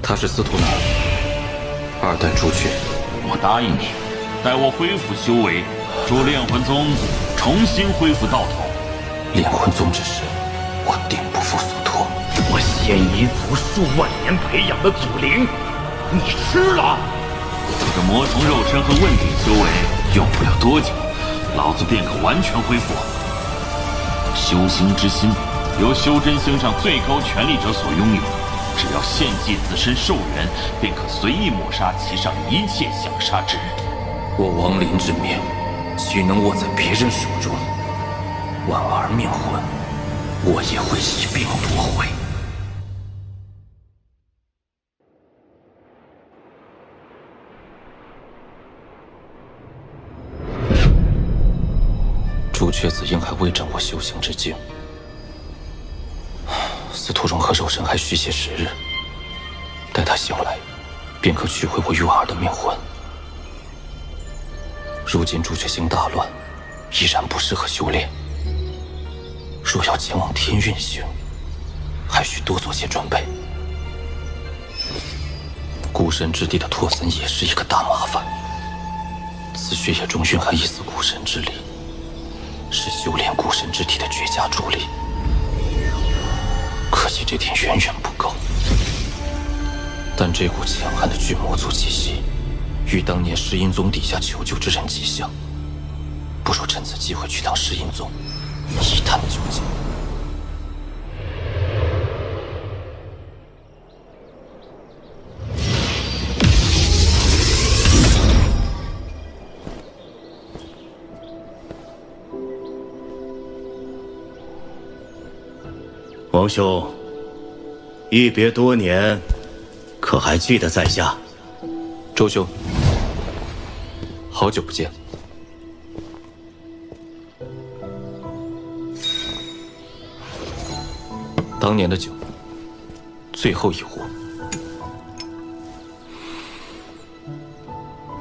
他是司徒南，二代朱雀。我答应你，待我恢复修为，助炼魂宗重新恢复道统。炼魂宗之事，我定不负所托。我仙夷族数万年培养的祖灵，你吃了？这魔虫肉身和问鼎修为，用不了多久，老子便可完全恢复。修行之心，由修真星上最高权力者所拥有。只要献祭自身寿元，便可随意抹杀其上一切想杀之人。我亡灵之命，岂能握在别人手中？婉儿命魂，我也会一并夺回。朱雀子应还未证我修行之境，司徒融合肉身还需些时日。待他醒来，便可取回我与婉儿的命魂。如今朱雀星大乱，依然不适合修炼。若要前往天运星，还需多做些准备。孤神之地的拓森也是一个大麻烦。此血液中蕴含一丝孤神之力，是修炼孤神之体的绝佳助力。可惜这点远远不够。但这股强悍的巨魔族气息，与当年石阴宗底下求救之人极像。不如趁此机会去趟石阴宗，一探究竟。王兄，一别多年，可还记得在下？周兄，好久不见。当年的酒，最后一壶。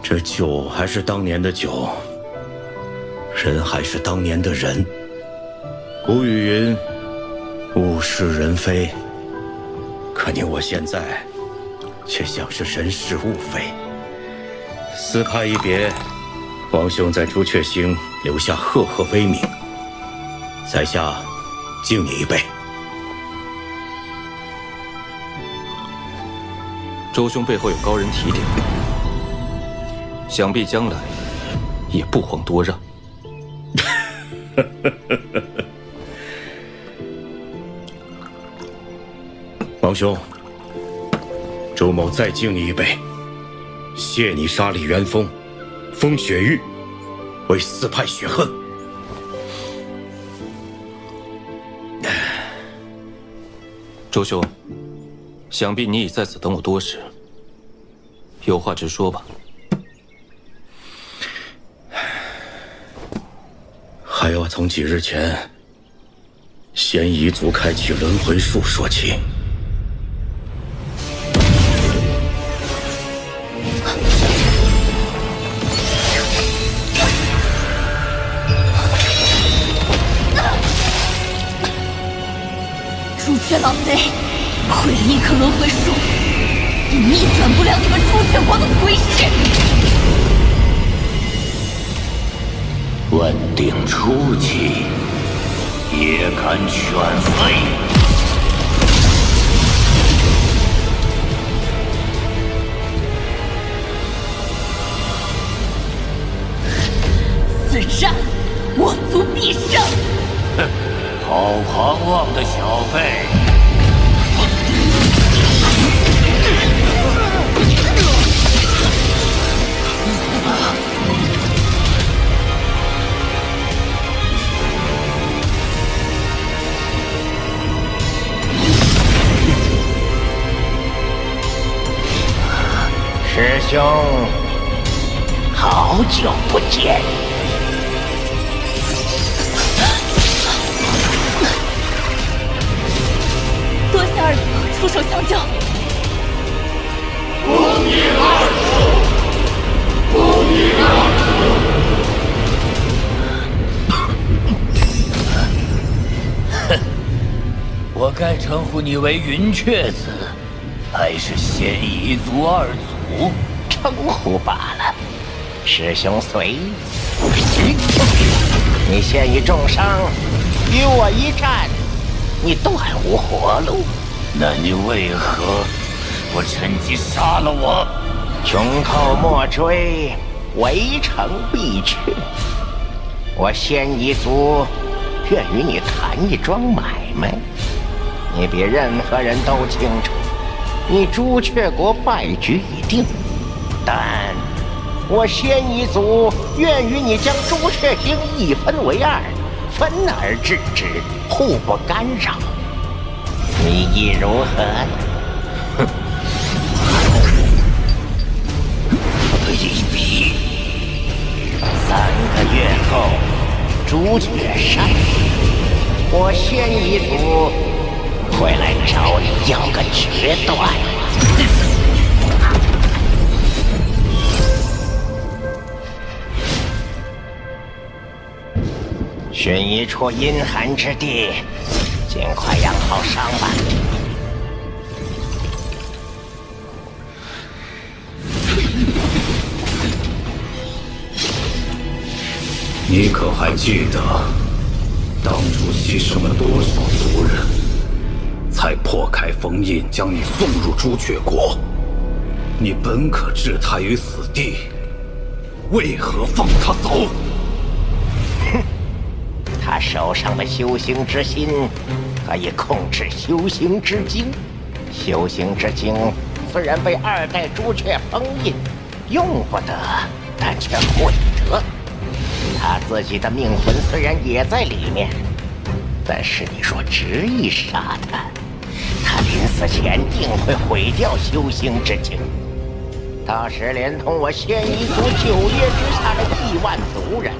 这酒还是当年的酒，人还是当年的人。古语云：“物是人非。”可你我现在，却像是人是物非。司派一别，王兄在朱雀星留下赫赫威名，在下敬你一杯。周兄背后有高人提点，想必将来也不遑多让。王兄，周某再敬你一杯，谢你杀李元丰、风雪玉，为四派雪恨。周兄，想必你已在此等我多时，有话直说吧。还要从几日前仙夷族开启轮回术说起。朱雀老贼，毁了一棵轮回树，也逆转不了你们朱雀国的颓势。问鼎初期，也敢犬吠？此战，我族必胜！哼，好狂妄的小辈！师兄，好久不见。多谢二祖出手相救。恭迎二祖，恭迎二祖。哼，我该称呼你为云雀子，还是现一族二祖？称呼罢了。师兄随意。你现已重伤，与我一战，你断无活路。那你为何不趁机杀了我？穷寇莫追，围城必去。我现一族愿与你谈一桩买卖。你比任何人都清楚，你朱雀国败局已定，但我先一族愿与你将朱雀星一分为二，分而治之，互不干扰。你意如何？哼，可以比。3个月后，朱雀山，我先一族会来找你要个决断。寻一处阴寒之地，尽快养好伤吧。你可还记得当初牺牲了多少族人，才破开封印将你送入朱雀国？你本可置他于死地，为何放他走？哼，他手上的修行之心可以控制修行之精。修行之精虽然被2代朱雀封印，用不得，但却会得。他自己的命魂虽然也在里面，但是你若执意杀他，他临死前定会毁掉修行之精，到时连同我先一族9月之下的1万族人，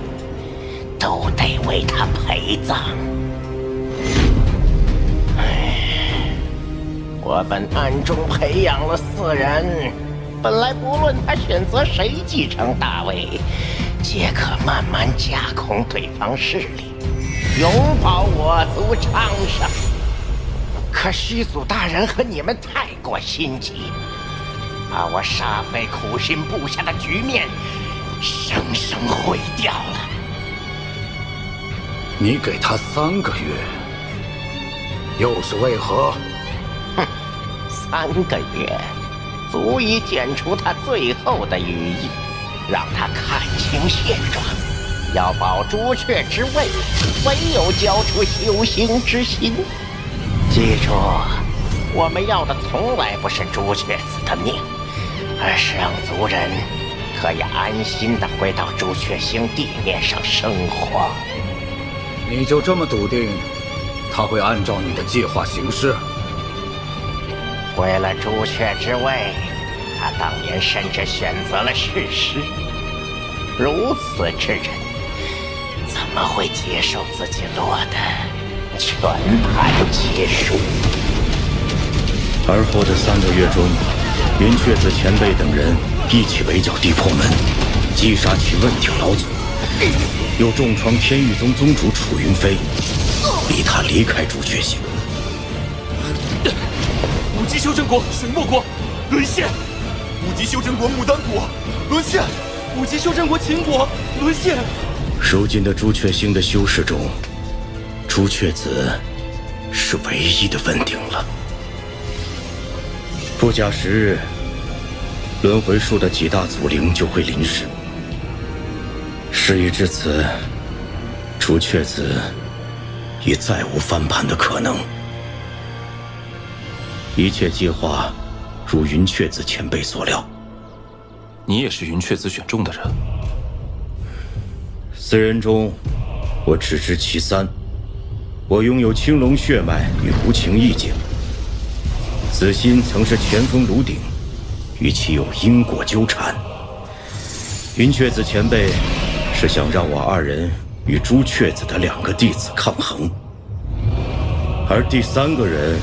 都得为他陪葬。我本暗中培养了4人，本来不论他选择谁继承大位，皆可慢慢架空对方势力，永保我族昌盛。可虚祖大人和你们太过心急，把我煞费苦心布下的局面生生毁掉了。你给他3个月，又是为何？哼，3个月足以剪除他最后的羽翼，让他看清现状。要保朱雀之位，唯有交出修行之心。记住，我们要的从来不是朱雀子的命，而是让族人可以安心地回到朱雀星地面上生活。你就这么笃定他会按照你的计划行事？为了朱雀之位，他当年甚至选择了弑师。如此之人，怎么会接受自己落得全盘皆输？而后的3个月中，云雀子前辈等人一起围剿地破门，击杀其问鼎老祖，又重创天域宗宗主楚云飞，逼他离开朱雀星。五级修真国水墨国沦陷，5级修真国牡丹国沦陷，5级修真国秦国沦陷。如今的朱雀星的修士中，朱雀子是唯一的问鼎了。不假10日，轮回树的几大祖灵就会临世。事已至此，朱雀子已再无翻盘的可能。一切计划如云雀子前辈所料。你也是云雀子选中的人。4人中，我只知其3。我拥有青龙血脉与无情意境。子欣曾是前锋炉鼎，与其有因果纠缠。云雀子前辈是想让我2人与朱雀子的2个弟子抗衡，而第3个人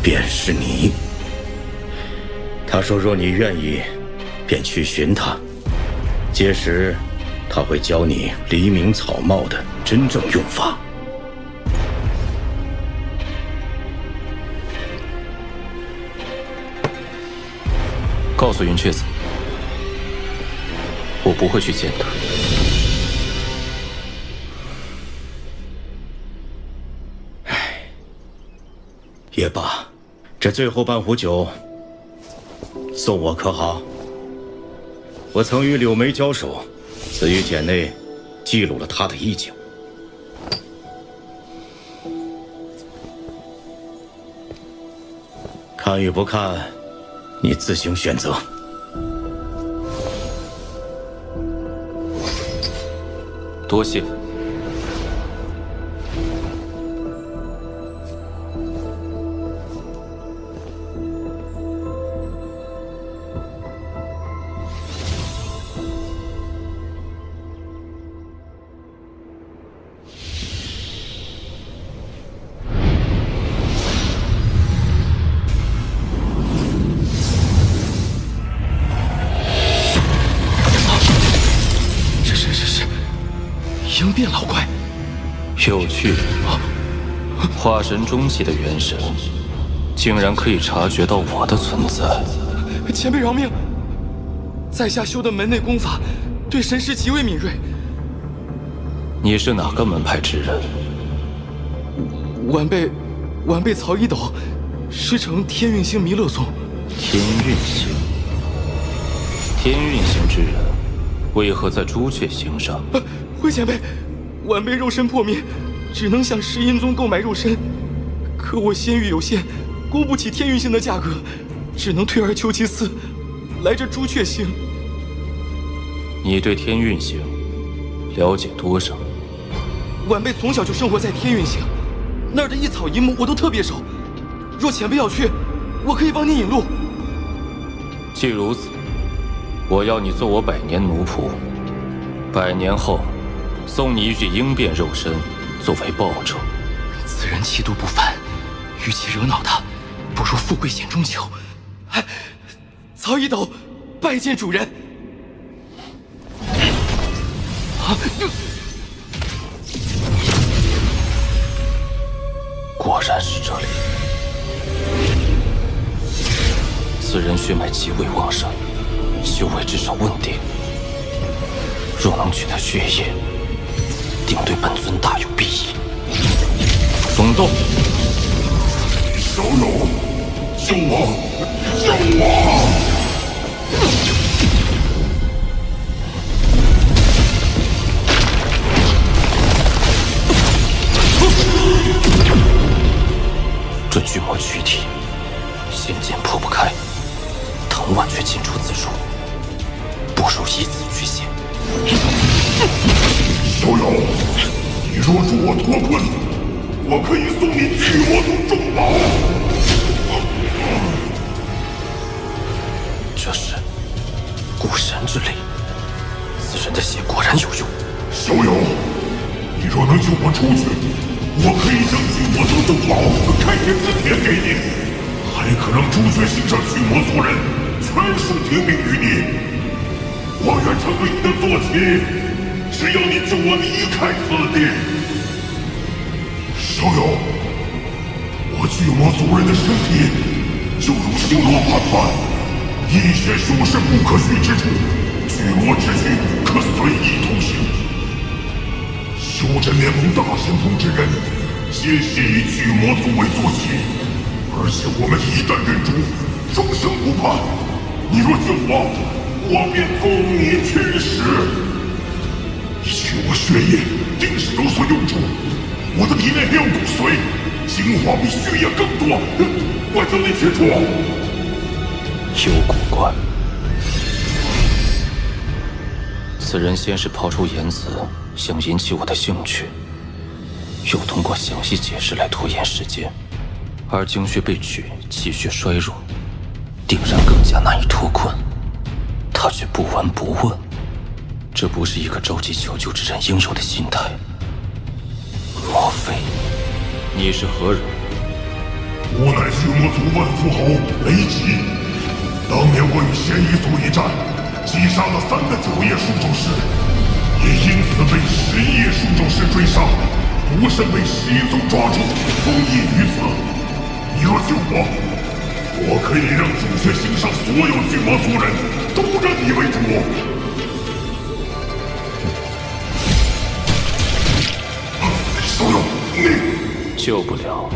便是你。他说若你愿意，便去寻他，届时他会教你黎明草帽的真正用法。告诉云雀子，我不会去见他。也罢，这最后半壶酒送我可好？我曾与柳梅交手，此于简内记录了他的意境。看与不看，你自行选择。多谢。应变老怪，有趣。化神中期的元神，竟然可以察觉到我的存在。前辈饶命！在下修的门内功法，对神识极为敏锐。你是哪个门派之人？晚辈曹一斗，师承天运星弥勒宗。天运星，天运星之人，为何在朱雀星上？灰前辈，晚辈肉身破灭，只能向石阴宗购买肉身。可我仙域有限，估不起天运星的价格，只能退而求其次，来这朱雀星。你对天运星了解多少？晚辈从小就生活在天运星，那儿的一草一木我都特别熟。若前辈要去，我可以帮你引路。既如此，我要你做我100年奴仆，100年后送你一具鹰变肉身作为报酬。此人气度不凡，与其惹恼他，不如富贵险中求。哎，曹一斗，拜见主人。果然是这里。此人血脉极为旺盛，修为至少问鼎。若能取他血液，定对本尊大有裨益。松动！小友，救我！救我！这巨魔躯体，仙剑破不开，藤蔓却进出自如，不如以此驱邪。小友，你若助我脱困，我可以送你巨魔宗重宝。这是蛊神之力，此人的血果然有用。小友，你若能救我出去，我可以将巨魔宗重宝开天之铁给你，还可让朱雀星上巨魔族人全数听命于你。我愿成为你的坐骑，只要你救我离开此地。小友，我巨魔族人的身体就如星罗盘盘，一切修士不可须之处，巨魔之躯可随意通行。修真联盟大神通之人，皆系以巨魔族为坐骑，而且我们一旦认主，终生不叛。你若救我，我便供你驱使。你取我血液，定是有所用处。我的体内没有骨髓，精华比血液更多。我将你取出。有古怪。此人先是抛出言辞，想引起我的兴趣，又通过详细解释来拖延时间，而精血被取，气血衰弱，定然更加难以脱困。他却不闻不问，这不是一个召集求救之人应有的心态。莫非你是何人？我乃巨魔族万富侯雷吉。当年我与仙夷族一战，击杀了3个9叶术咒师，也因此被11叶术咒师追杀，不慎被11宗抓住，封印于此。你若救我，我可以让主血星上所有巨魔族人都认你为主。小友，你救不了，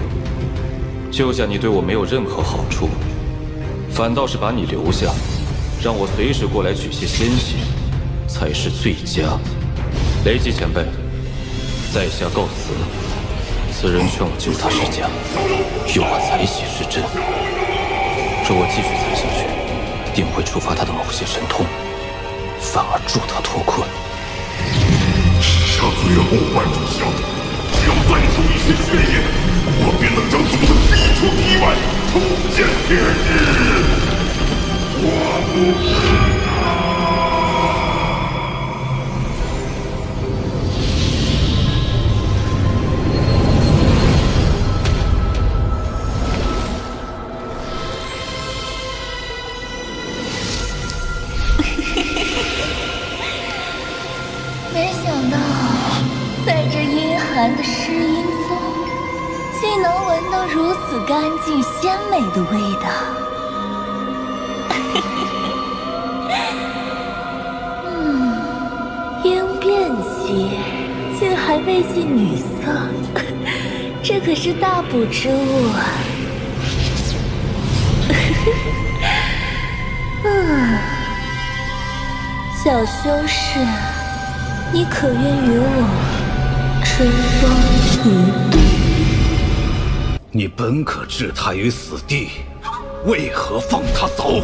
救下你对我没有任何好处，反倒是把你留下，让我随时过来取些鲜血，才是最佳。雷击前辈，在下告辞。此人劝我救他是假，诱我采血是真。若我继续采下去，定会触发他的某些神通，反而助他脱困。下最后半炷香，只要再出一些血液，我便能将祖宗逼出体外，重见天日。我不没想到，在这阴寒的尸阴宗，竟能闻到如此干净鲜美的味道。应变期，竟还未近女色，这可是大补之物啊！小修士。你可愿与我春风一度？你本可置他于死地，为何放他走？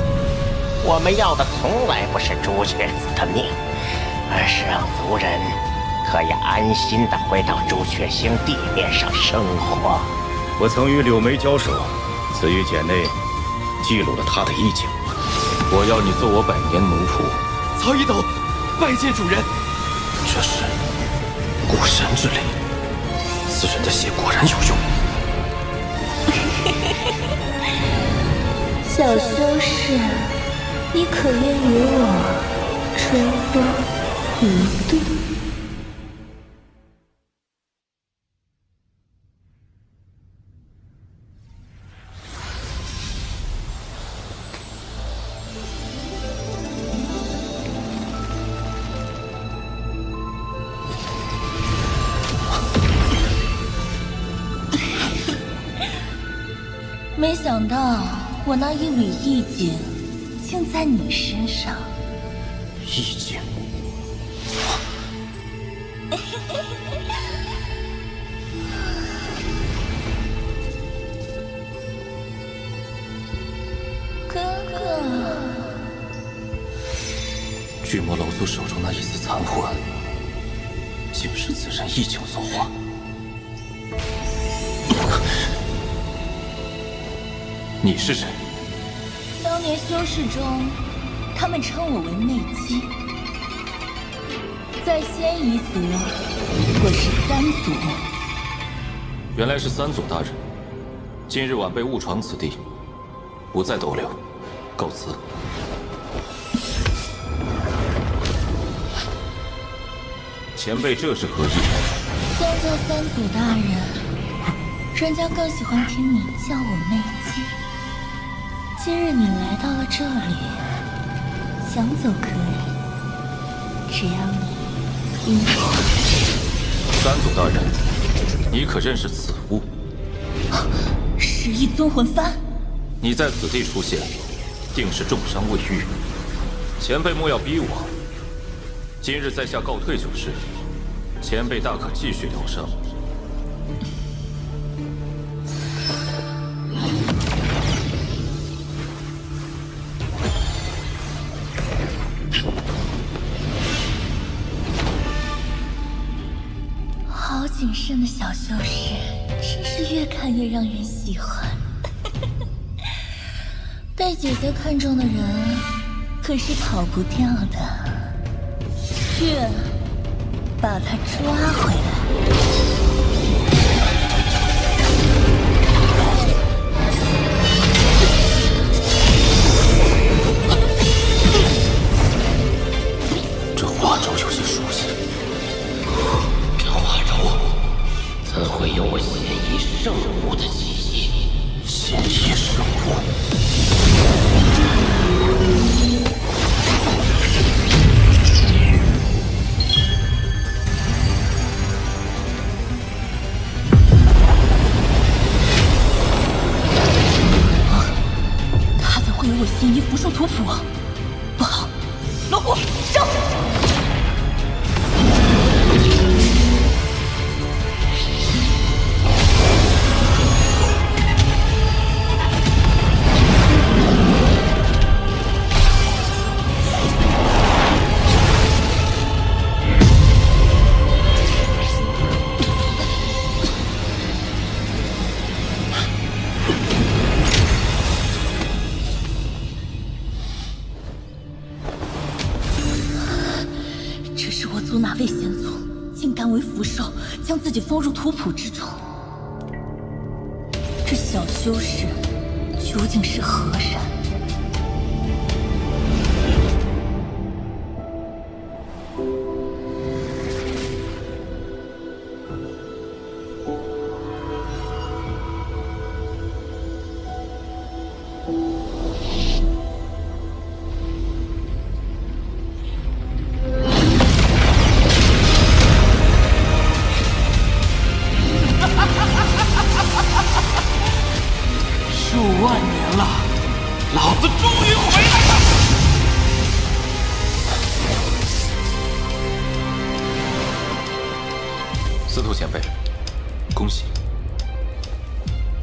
我们要的从来不是朱雀子的命，而是让族人可以安心地回到朱雀星地面上生活。我曾与柳梅交手，此玉简内记录了他的意境。我要你做我100年奴仆。曹一斗，拜见主人。这是古神之力，此人的血果然有用。小修士，你可愿与我春风一度？没想到我那一缕意境，竟在你身上。意境？哥哥，巨魔老祖手中那一丝残魂，竟是此人意境所化。你是谁？当年修士中，他们称我为内姬。在仙夷族，我是3祖。原来是3祖大人。今日晚辈误闯此地，不再逗留，告辞。前辈这是何意？相较3祖大人，人家更喜欢听你叫我内姬。今日你来到了这里，想走可以，只要你应我。3祖大人，你可认识此物11尊魂幡。你在此地出现，定是重伤未愈。前辈莫要逼我，今日在下告退就是。前辈大可继续疗伤。好谨慎的小修士，真是越看越让人喜欢。被姐姐看中的人，可是跑不掉的。去，把他抓回来。这花轴有些熟悉。这花轴怎会有我仙夷圣物的气息？仙夷圣物。会有我仙医符术图谱？不好，罗虎上！族哪位先祖竟敢为福寿，将自己封入图谱之中？这小修士究竟是何人？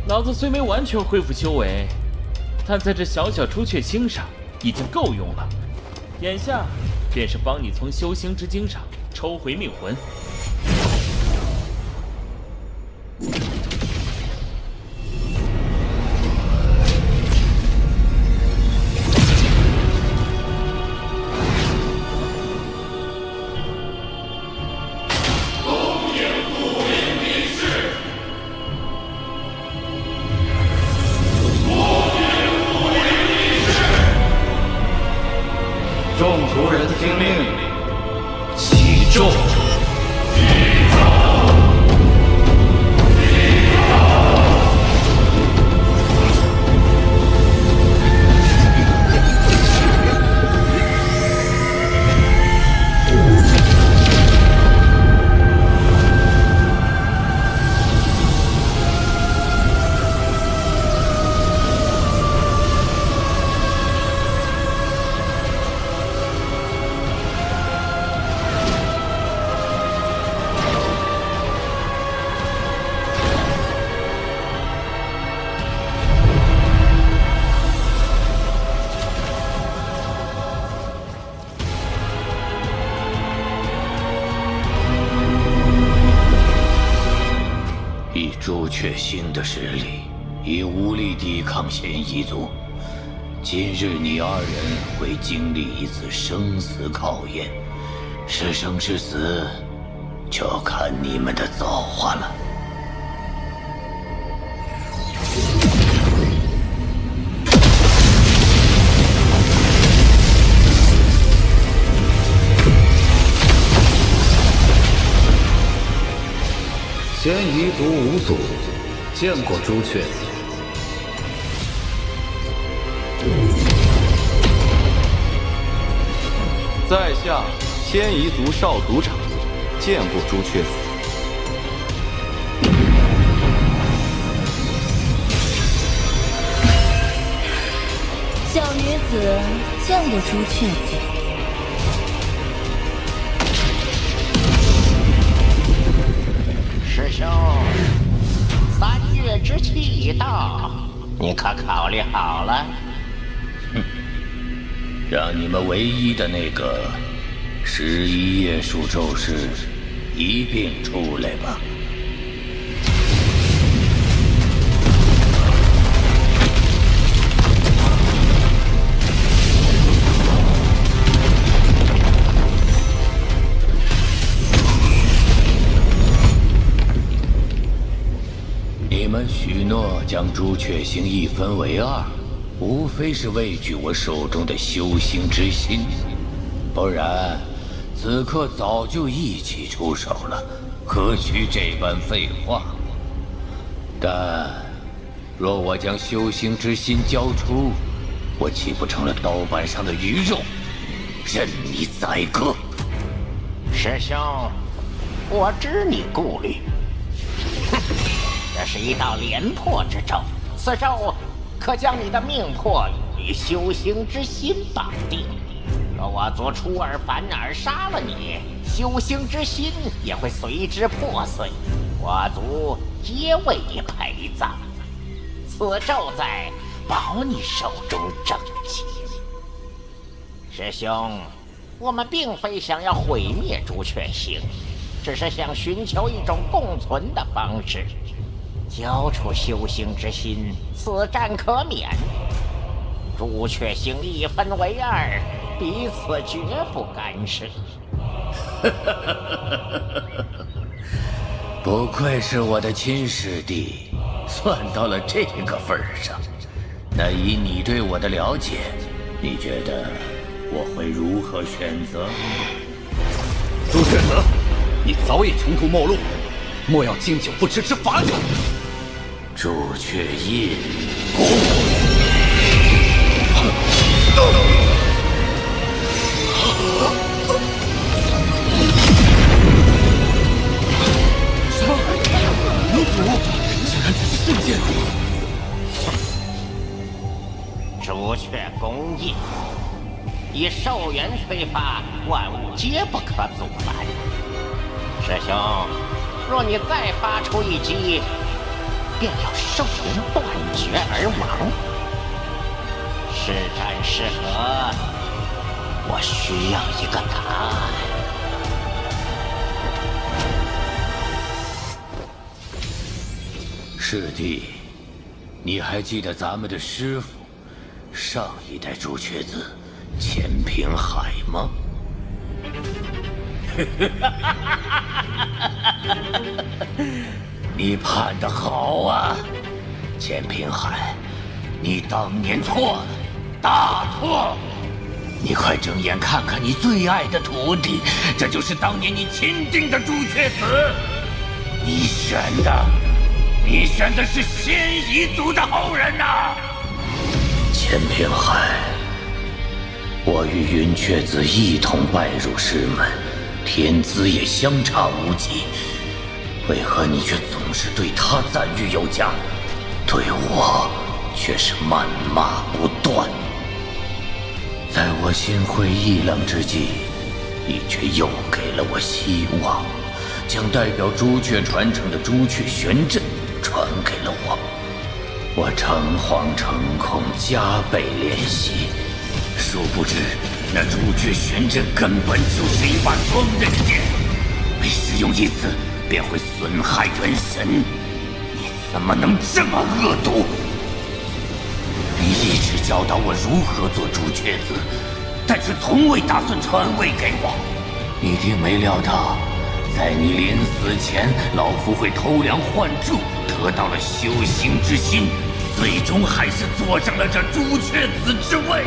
老子虽没完全恢复修为，但在这小小朱雀星上已经够用了。眼下便是帮你从修星之精上抽回命魂。众族人听命，起众！以朱雀星的实力，已无力抵抗嫌疑族。今日你二人会经历一次生死考验，是生是死，就看你们的造化了。先彝族五祖见过朱雀子。在下先彝族少族长见过朱雀子。小女子见过朱雀子。师兄，3月之期已到，你可考虑好了？哼，让你们唯一的那个11夜术咒士一并出来吧。你们许诺将朱雀星一分为二，无非是畏惧我手中的修行之心，不然此刻早就一起出手了，何须这般废话？但若我将修行之心交出，我岂不成了刀板上的鱼肉，任你宰割？师兄，我知你顾虑。哼，这是一道廉颇之咒，此咒可将你的命魄与修行之心绑定。若我族出尔反尔杀了你，修行之心也会随之破碎，我族皆为你陪葬。此咒在，保你手中正气。师兄，我们并非想要毁灭朱雀星，只是想寻求一种共存的方式。交出修行之心，此战可免。朱雀星一分为二，彼此绝不干涉。不愧是我的亲师弟，算到了这个份上。那以你对我的了解，你觉得我会如何选择？朱雀子，你早已穷途末路，莫要经久不迟之法子。朱雀印，奴祖竟然只是瞬间。朱雀攻印，以兽元催发，万物皆不可阻拦。师兄，若你再发出一击，便要兽元断绝而亡。是战是和，我需要一个答案。师弟，你还记得咱们的师傅，上一代朱雀子钱平海吗？你判得好啊，钱平海，你当年错了，大错！你快睁眼看看你最爱的徒弟，这就是当年你钦定的朱雀子，你选的是仙夷族的后人呐！钱平海，我与云雀子一同拜入师门，天资也相差无几，为何你却总是对他赞誉有加，对我却是谩骂不断？在我心灰意冷之际，你却又给了我希望，将代表朱雀传承的朱雀玄阵传给了我。我诚惶诚恐，加倍练习，殊不知那朱雀玄阵根本就是一把双刃剑，每使用一次便会损害元神。你怎么能这么恶毒？你一直教导我如何做朱雀子，但却从未打算传位给我。你定没料到，在你临死前，老夫会偷梁换柱，得到了修行之心，最终还是坐上了这朱雀子之位。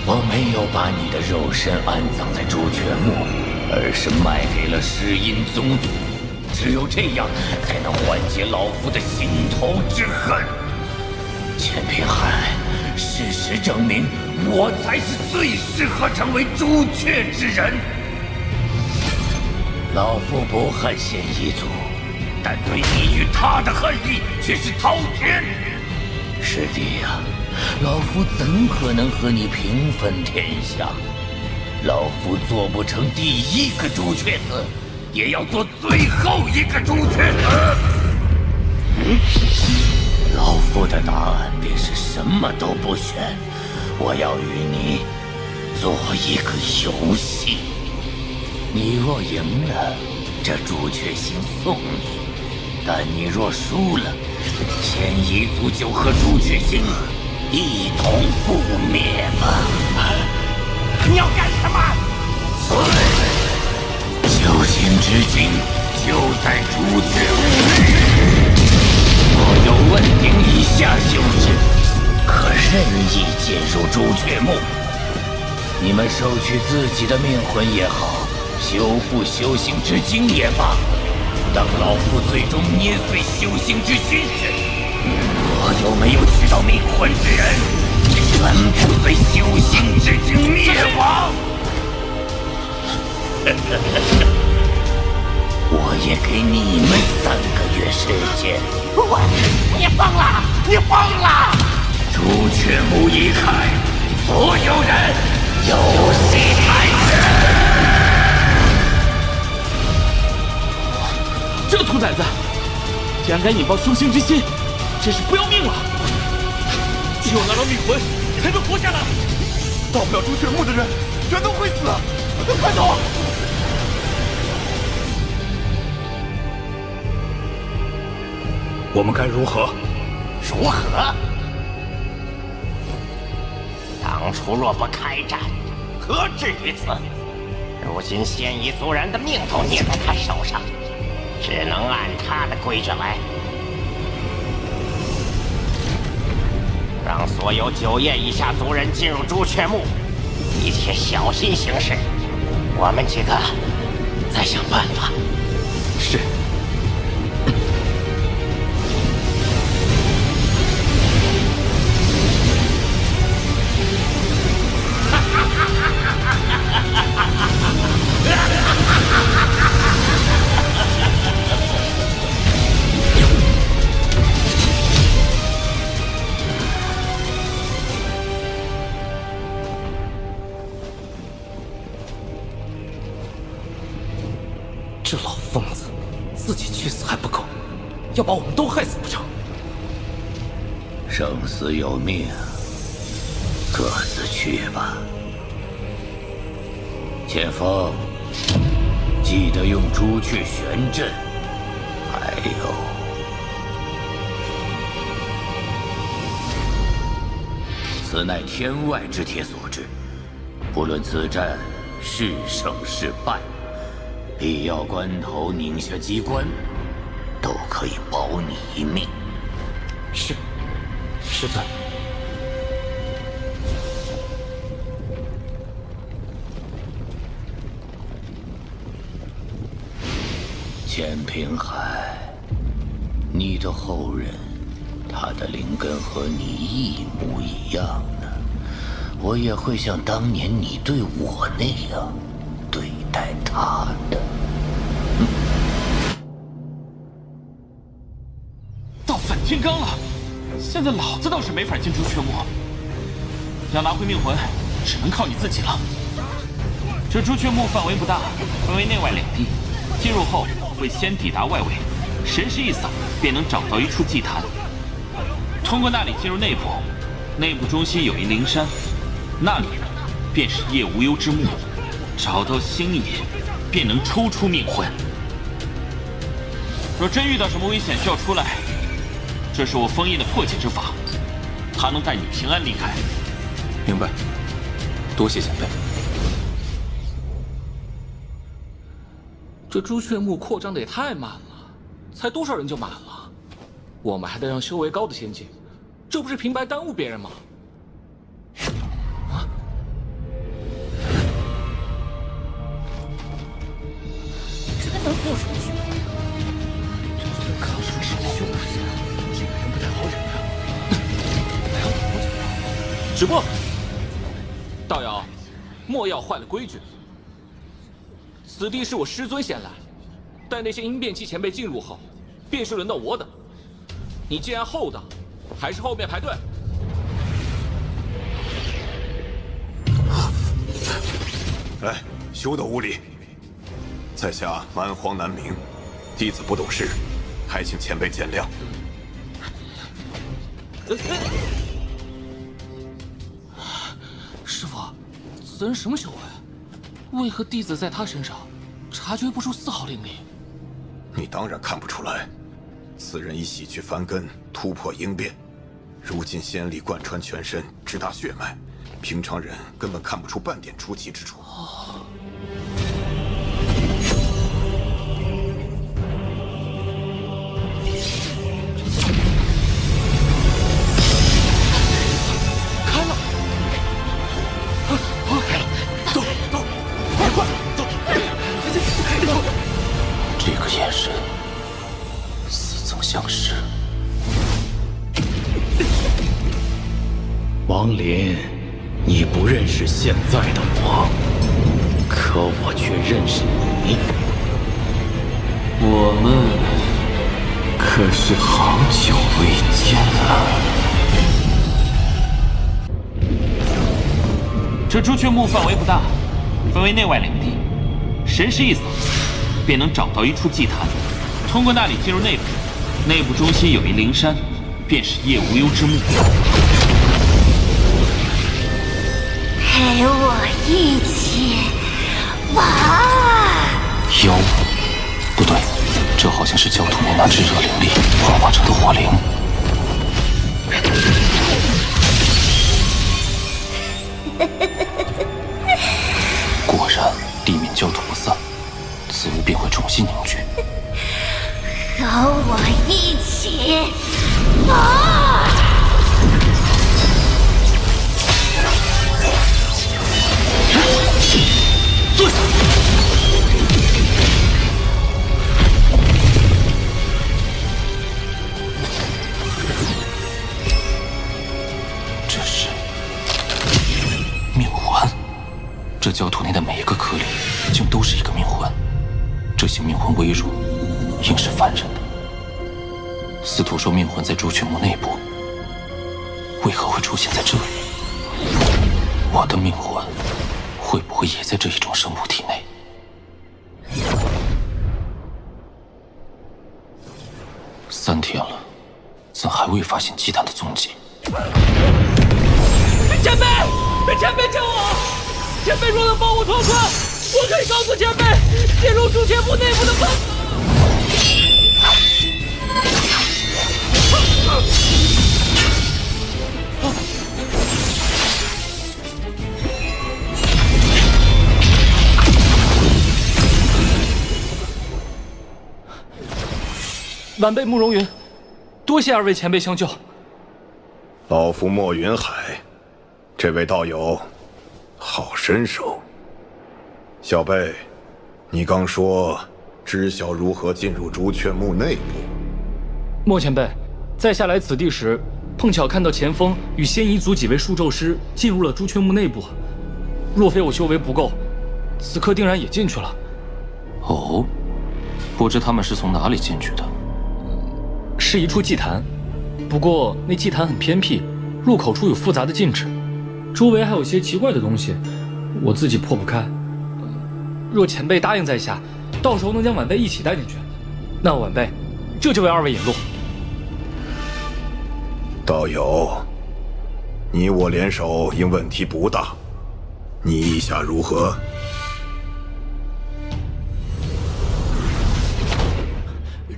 我没有把你的肉身安葬在朱雀墓，而是卖给了石阴宗族。只有这样，才能缓解老夫的心头之恨。钱平海，事实证明，我才是最适合成为朱雀之人。老夫不恨仙夷族，但对你与他的恨意却是滔天。师弟呀，老夫怎可能和你平分天下？老夫做不成第一个朱雀子，也要做最后一个朱雀子。老夫的答案便是什么都不选，我要与你做一个游戏。你若赢了，这朱雀星送你；但你若输了，仙夷族就和朱雀星一同覆灭吧。你要干什么？修行之境就在朱雀屋内，所有问鼎以下修士可任意进入朱雀墓。你们收取自己的命魂也好，修复修行之精也罢，等老夫最终捏碎修行之心时，所有没有取到命魂之人，全部随修行之精灭亡。我也给你们3个月时间。你疯了！你疯了！朱雀木一开，所有人游戏开始。这个兔崽子，竟然敢引爆修行之心，真是不要命了！只有拿到命魂，才能活下来。到不了朱雀木的人，全都会死！快走！我们该如何？如何？当初若不开战，何至于此？如今现役族人的命都捏在他手上，只能按他的规矩来。让所有9叶以下族人进入朱雀木，一切小心行事。我们几个再想办法。是。这老疯子，自己去死还不够，要把我们都害死不成？生死有命，各自去吧。前锋，记得用朱雀玄阵。还有，此乃天外之铁所致，不论此战是胜是败，必要关头拧下机关，都可以保你一命。是，师尊。钱平海，你的后人，他的灵根和你一模一样的，我也会像当年你对我那样对待他的。到反天罡了，现在老子倒是没法进朱雀木，要拿回命魂，只能靠你自己了。这朱雀木范围不大，分为内外2地，进入后会先抵达外围，神识一扫，便能找到一处祭坛。通过那里进入内部，内部中心有一灵山，那里便是夜无忧之墓。找到星野，便能抽出命魂。若真遇到什么危险需要出来，这是我封印的破解之法，它能带你平安离开。明白，多谢前辈。这朱雀木扩张的也太慢了，才多少人就满了？我们还得让修为高的先进，这不是平白耽误别人吗？啊！这跟等死有什么区别？这是抗生师修为，这个人不太好忍啊！还要多久？止步！道友，莫要坏了规矩。此地是我师尊先来，待那些阴变期前辈进入后，便是轮到我等。你既然后等，还是后面排队。哎，休得无礼！在下蛮荒难明，弟子不懂事，还请前辈见谅。师傅，此人什么修为？为何弟子在他身上察觉不出丝毫灵力？你当然看不出来，此人已洗去凡根，突破应变，如今仙力贯穿全身，直达血脉，平常人根本看不出半点出奇之处。开了！走走，快走！这个眼神似曾相识。王林，你不认识现在的我，可我却认识你。我们可是好久未见了。这朱雀墓范围不大，分为内外两地，神识一扫，便能找到一处祭坛。通过那里进入内部，内部中心有一灵山，便是夜无忧之墓。陪我一起玩。妖？不对，这好像是焦土内那炙热灵力幻化成的火灵。果然，地面焦土不散，此物便会重新凝聚。和我一起啊！坐下。这是命环，这焦土内的每一个颗粒，竟都是一个命环。这些命环微弱，应是凡人的。司徒说命魂在朱雀墓内部，为何会出现在这里？我的命魂会不会也在这一种生物体内？3天了，怎还未发现祭坛的踪迹？前辈，前辈救我！前辈若能帮我脱困，我可以告诉前辈进入朱雀墓内部的方法。晚辈慕容云，多谢2位前辈相救。老夫莫云海，这位道友好身手。小辈，你刚说知晓如何进入朱雀墓内部？莫前辈，在下来此地时，碰巧看到前锋与仙夷族几位术咒师进入了朱雀墓内部。若非我修为不够，此刻定然也进去了。哦，不知他们是从哪里进去的？是一处祭坛，不过那祭坛很偏僻，入口处有复杂的禁制，周围还有些奇怪的东西，我自己破不开。若前辈答应在下，到时候能将晚辈一起带进去，那晚辈这就为2位引路。道友，你我联手应问题不大，你意下如何？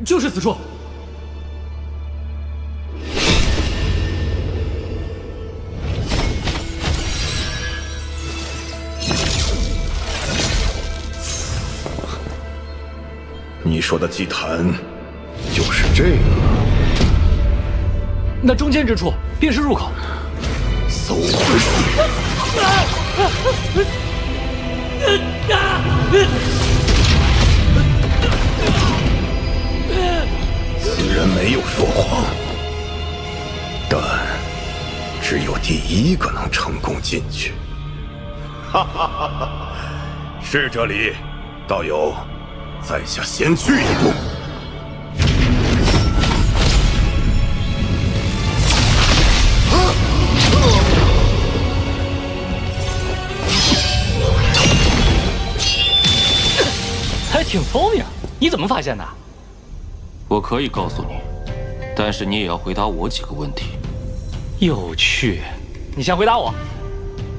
就是此处。你说的祭坛就是这个？那中间之处便是入口。搜魂术！此人没有说谎，但只有第1个能成功进去。哈哈哈哈！是这里，道友，在下先去一步。还挺聪明，你怎么发现的？我可以告诉你，但是你也要回答我几个问题。有趣，你先回答我。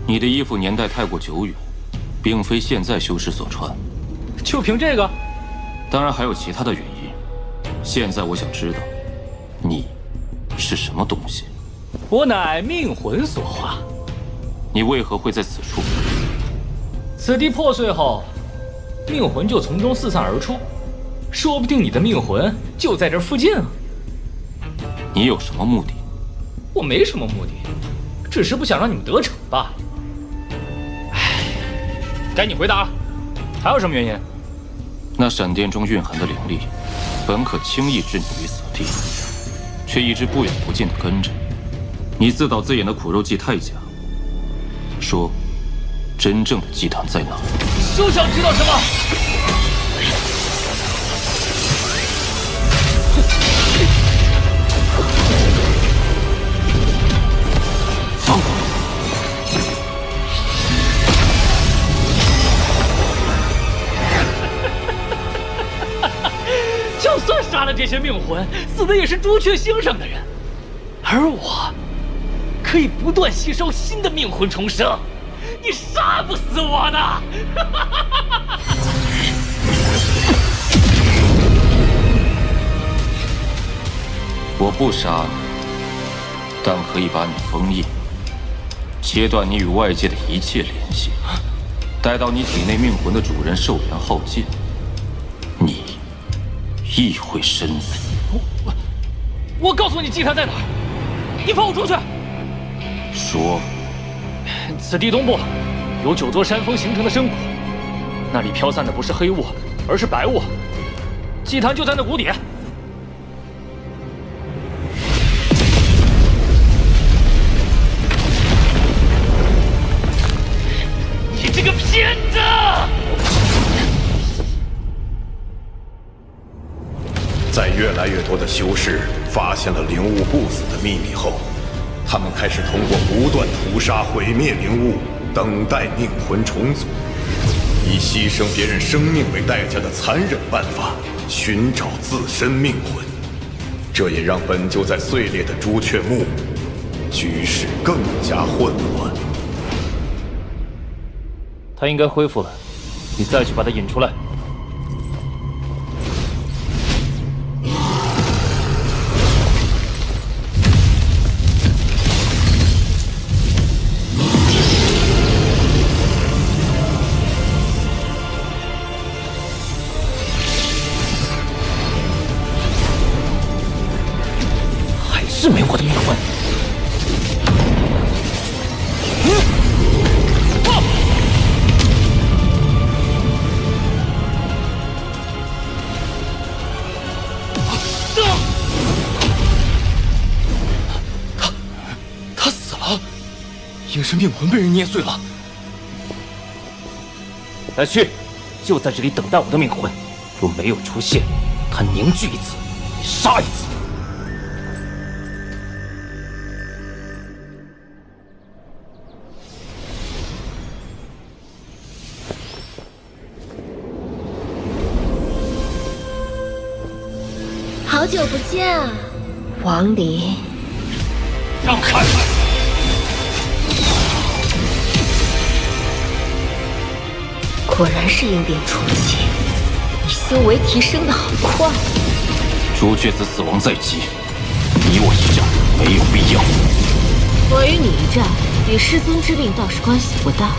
你的衣服年代太过久远，并非现在修士所穿。就凭这个？当然还有其他的原因。现在我想知道，你是什么东西？我乃命魂所化。你为何会在此处？此地破碎后，命魂就从中四散而出，说不定你的命魂就在这附近啊。你有什么目的？我没什么目的，只是不想让你们得逞罢了。唉，该你回答了，还有什么原因？那闪电中蕴含的灵力，本可轻易置你于死地，却一直不远不近地跟着你。自导自演的苦肉计太假。说，真正的祭坛在哪？休想知道什么！的这些命魂，死的也是朱雀星上的人，而我可以不断吸收新的命魂重生，你杀不死我的！我不杀你，但可以把你封印，切断你与外界的一切联系。待到你体内命魂的主人寿元耗尽，你亦会身死。我告诉你祭坛在哪儿，你放我出去。说，此地东部有9座山峰形成的深谷，那里飘散的不是黑雾，而是白雾。祭坛就在那谷底。你这个骗子！在越来越多的修士发现了灵物不死的秘密后，他们开始通过不断屠杀、毁灭灵物，等待命魂重组，以牺牲别人生命为代价的残忍办法寻找自身命魂。这也让本就在碎裂的朱雀墓局势更加混乱。他应该恢复了，你再去把他引出来。还是没我的命魂。他死了，应是命魂被人捏碎了。再去，就在这里等待我的命魂。若没有出现，他凝聚一次，杀一次。好久不见啊，王离。让开！果然是应变初期，你修为提升的好快。朱雀子死亡在即，你我一战没有必要。我与你一战，与师尊之令倒是关系不大。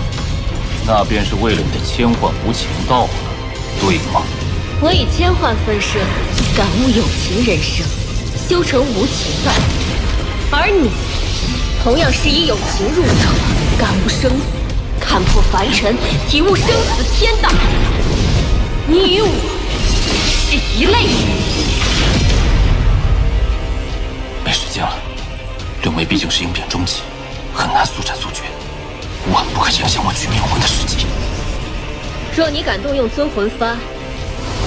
那便是为了你的千幻无情道了，对吗？我以千幻分身，感悟有情人生，修成无情道；而你，同样是以有情入道，感悟生死，看破凡尘，体悟生死天道。你与我是一类人。没时间了，六妹毕竟是应变中期，很难速战速决，万不可影响我取命魂的时机。若你敢动用尊魂幡，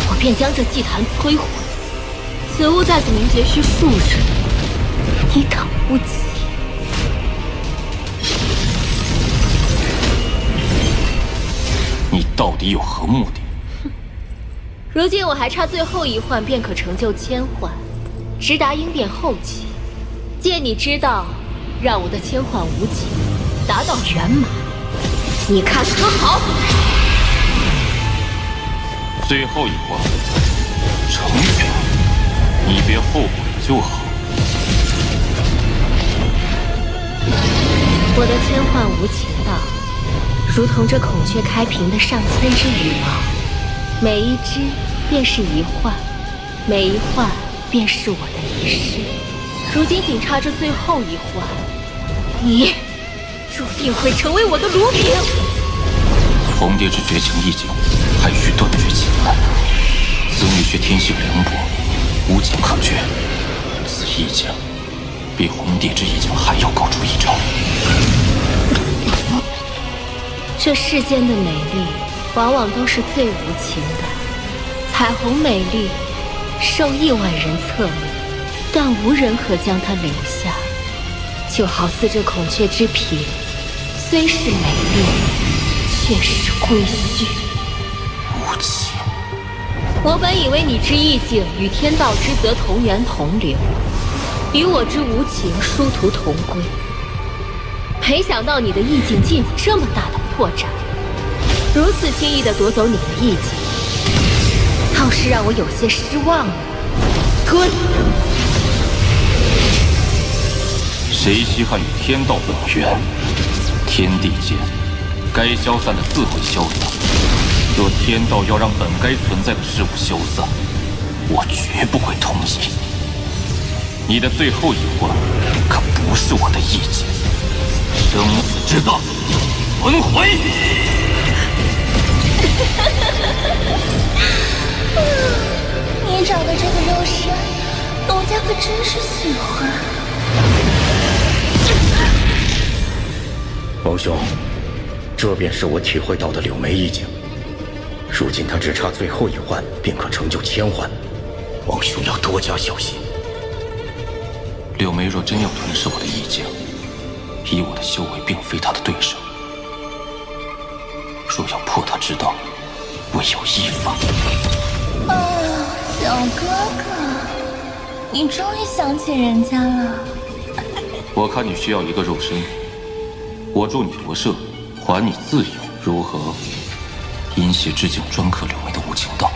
我便将这祭坛摧毁。此物再次凝结需数日，你等不及。你到底有何目的？如今我还差最后一幻，便可成就千幻，直达应变后期。借你之道，让我的千幻无情达到圆满，你看可好？最后一关，成全你，别后悔就好。我的千幻无情道，如同这孔雀开屏的上千只羽毛，每一只便是一幻，每一幻便是我的一世。如今仅差这最后一环，你注定会成为我的炉瓶。红蝶之绝情意境，还需断绝情难。此女却天性凉薄，无情可绝。此意境比红蝶之意境还要高出一筹。这世间的美丽，往往都是最无情的。彩虹美丽，受亿万人侧目，但无人可将它留下。就好似这孔雀之皮，虽是美丽，却是归墟。无情，我本以为你之意境与天道之泽同源同流，与我之无情殊途同归。没想到你的意境竟有这么大的破绽，如此轻易地夺走你的意境，倒是让我有些失望了。滚！谁稀罕与天道本源？天地间，该消散的自会消散。若天道要让本该存在的事物消散，我绝不会同意。你的最后一环，可不是我的意见。生死之道，轮回！你找的这个肉身，奴家可真是喜欢。王兄，这便是我体会到的柳眉意境。如今他只差最后一环，便可成就千环。王兄要多加小心。柳眉若真要吞噬我的意境，以我的修为并非他的对手。若要破他之道，唯有一法。小哥哥，你终于想起人家了。我看你需要一个肉身，我助你夺舍，还你自由，如何？阴邪之境专克柳眉的无情道，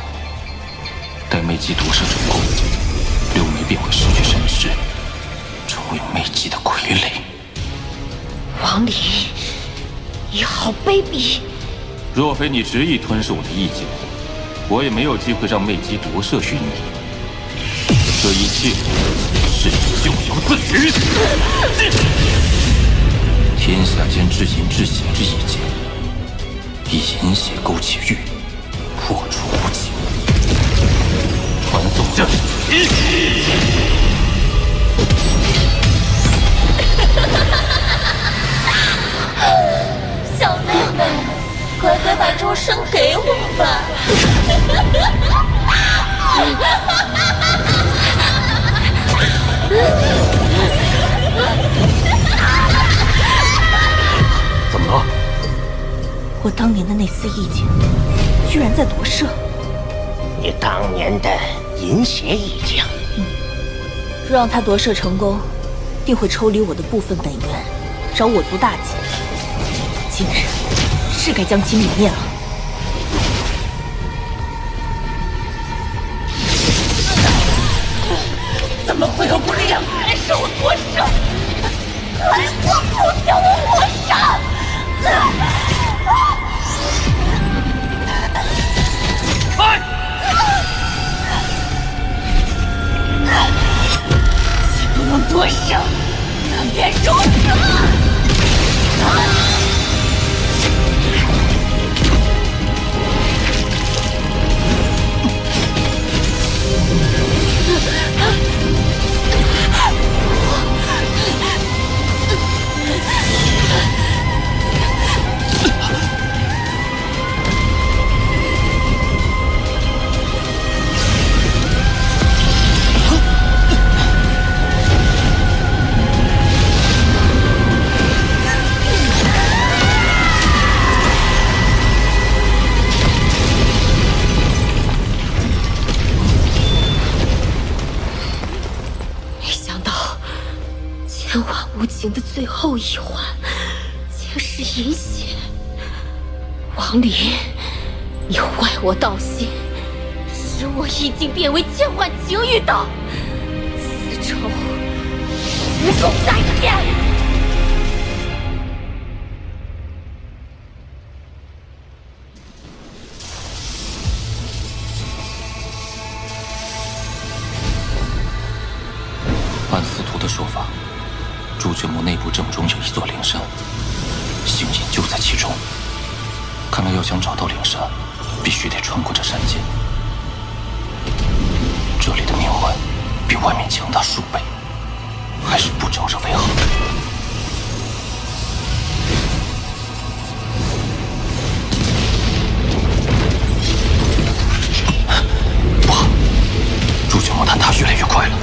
待魅姬夺舍成功，柳眉便会失去神识，成为魅姬的傀儡。王离，你好卑鄙！若非你执意吞噬我的意境，我也没有机会让魅姬夺舍于你。这一切是你咎由自取。天下间至阴至邪之意境，以阴邪勾起欲，破除无情，传送下去。小妹妹，乖乖把肉身给我吧。怎么了？我当年的那丝意境，居然在夺舍。你当年的淫邪意境，若让他夺舍成功，定会抽离我的部分本源，找我族大计。今日是该将其泯灭了。怎么会有不良人手夺舍？还我不将我抹杀！既不能夺舍，那便入舍！千万无情的最后一环，竟是淫邪。王离，你坏我道心，使我意境变为千幻情欲道，此仇无共戴天。按司徒的说法，朱雀墓内部正中有一座灵山，星隐就在其中。看来要想找到灵山，必须得穿过这山涧。这里的命魂比外面强大数倍，还是不招惹为好。不好，朱雀墓坍塌越来越快了。